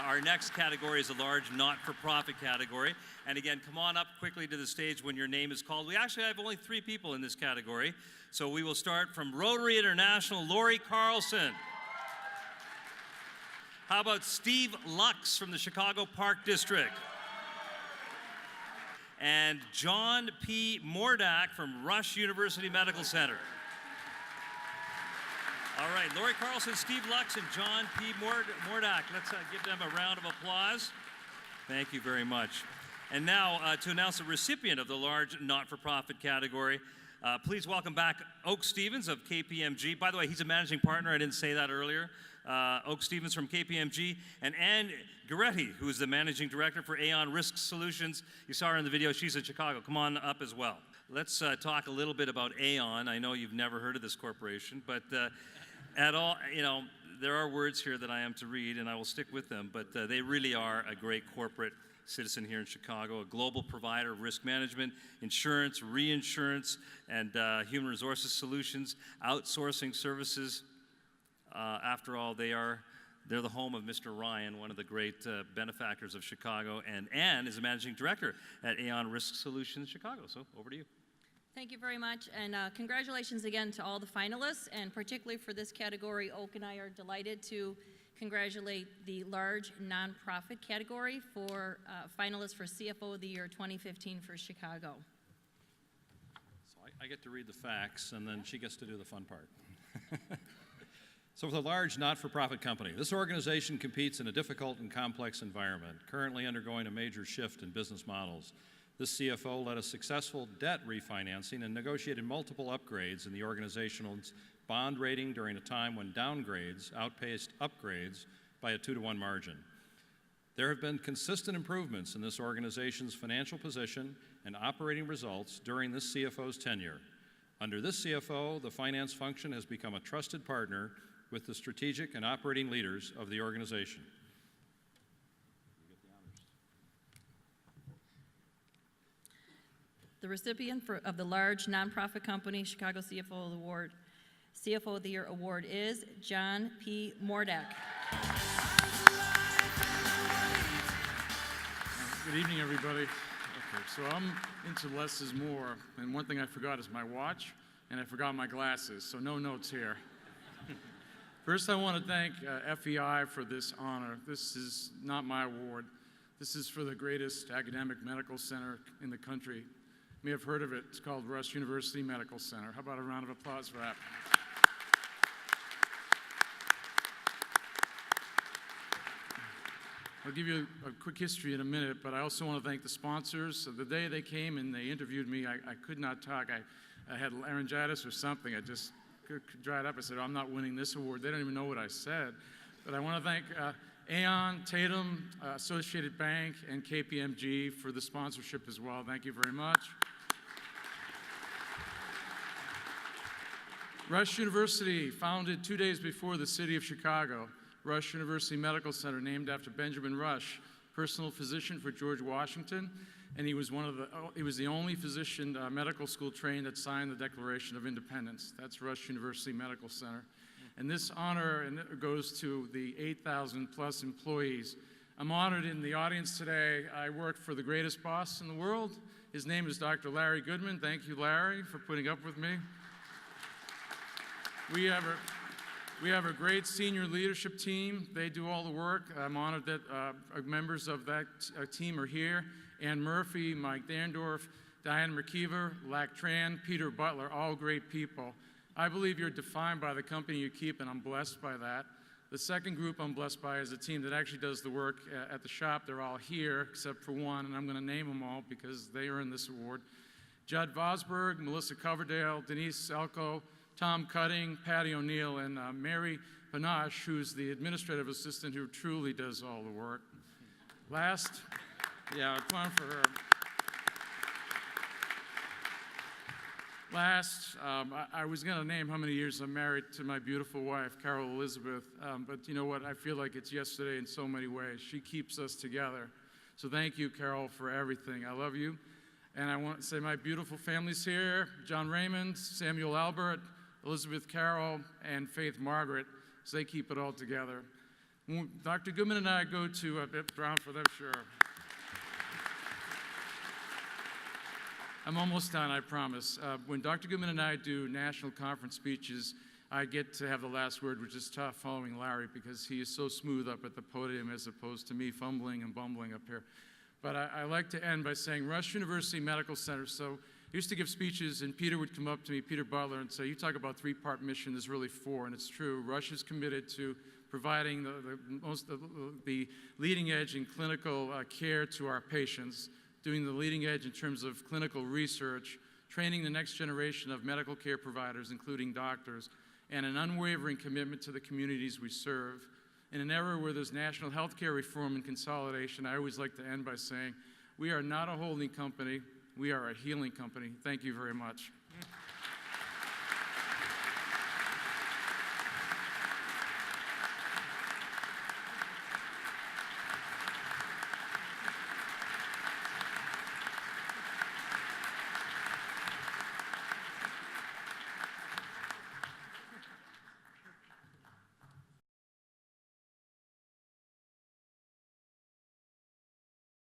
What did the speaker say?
Our next category is a large not-for-profit category. And again, come on up quickly to the stage when your name is called. We actually have only 3 people in this category. So we will start from Rotary International, Lori Carlson. How about Steve Lux from the Chicago Park District? And John P. Mordach from Rush University Medical Center. All right, Lori Carlson, Steve Lux, and John P. Mordach. Let's give them a round of applause. Thank you very much. And now to announce the recipient of the large not-for-profit category, please welcome back Oak Stevens of KPMG. By the way, he's a managing partner. I didn't say that earlier. Oak Stevens from KPMG, and Ann Goretti, who is the managing director for Aon Risk Solutions. You saw her in the video. She's in Chicago. Come on up as well. Let's talk a little bit about Aon. I know you've never heard of this corporation, but there are words here that I am to read, and I will stick with them, but they really are a great corporate citizen here in Chicago, a global provider of risk management, insurance, reinsurance, and human resources solutions, outsourcing services. After all, they're the home of Mr. Ryan, one of the great benefactors of Chicago, and Ann is a managing director at Aon Risk Solutions Chicago. So over to you. Thank you very much, and congratulations again to all the finalists, and particularly for this category, Oak and I are delighted to congratulate the large nonprofit category for finalists for CFO of the Year 2015 for Chicago. So I get to read the facts, and then she gets to do the fun part. So with a large not-for-profit company, this organization competes in a difficult and complex environment, currently undergoing a major shift in business models. This CFO led a successful debt refinancing and negotiated multiple upgrades in the organization's bond rating during a time when downgrades outpaced upgrades by a 2-to-1 margin. There have been consistent improvements in this organization's financial position and operating results during this CFO's tenure. Under this CFO, the finance function has become a trusted partner with the strategic and operating leaders of the organization. The recipient of the large nonprofit company Chicago CFO of the Year Award is John P. Mordach. Good evening, everybody. Okay, so I'm into less is more, and one thing I forgot is my watch, and I forgot my glasses, so no notes here. First, I want to thank FEI for this honor. This is not my award. This is for the greatest academic medical center in the country. You may have heard of it. It's called Rush University Medical Center. How about a round of applause for that? I'll give you a quick history in a minute, but I also want to thank the sponsors. The day they came and they interviewed me, I could not talk. I had laryngitis or something. I just dried up. I said, I'm not winning this award. They don't even know what I said. But I want to thank Aon, Tatum, Associated Bank, and KPMG for the sponsorship as well. Thank you very much. Rush University, founded 2 days before the city of Chicago. Rush University Medical Center, named after Benjamin Rush, personal physician for George Washington, and he was the only physician medical school trained that signed the Declaration of Independence. That's Rush University Medical Center. And this honor goes to the 8,000 plus employees. I'm honored in the audience today. I work for the greatest boss in the world. His name is Dr. Larry Goodman. Thank you, Larry, for putting up with me. We have a great senior leadership team. They do all the work. I'm honored that members of that team are here. Ann Murphy, Mike Dandorf, Diane McKeever, Lac Tran, Peter Butler, all great people. I believe you're defined by the company you keep, and I'm blessed by that. The second group I'm blessed by is a team that actually does the work at the shop. They're all here except for one, and I'm going to name them all because they earned this award. Judd Vosberg, Melissa Coverdale, Denise Elko, Tom Cutting, Patty O'Neill, and Mary Panache, who's the administrative assistant who truly does all the work. Last, yeah, fun for her. Last, I was going to name how many years I'm married to my beautiful wife, Carol Elizabeth, but you know what? I feel like it's yesterday in so many ways. She keeps us together. So thank you, Carol, for everything. I love you. And I want to say my beautiful family's here, John Raymond, Samuel Albert, Elizabeth Carroll, and Faith Margaret, so they keep it all together. When Dr. Goodman and I go to a bit round for them, sure. I'm almost done, I promise. When Dr. Goodman and I do national conference speeches, I get to have the last word, which is tough following Larry because he is so smooth up at the podium as opposed to me fumbling and bumbling up here. But I like to end by saying Rush University Medical Center. So I used to give speeches, and Peter would come up to me, Peter Butler, and say, you talk about three-part mission, there's really four, and it's true. Rush is committed to providing the leading edge in clinical care to our patients, doing the leading edge in terms of clinical research, training the next generation of medical care providers, including doctors, and an unwavering commitment to the communities we serve. In an era where there's national healthcare reform and consolidation, I always like to end by saying, we are not a holding company, we are a healing company. Thank you very much.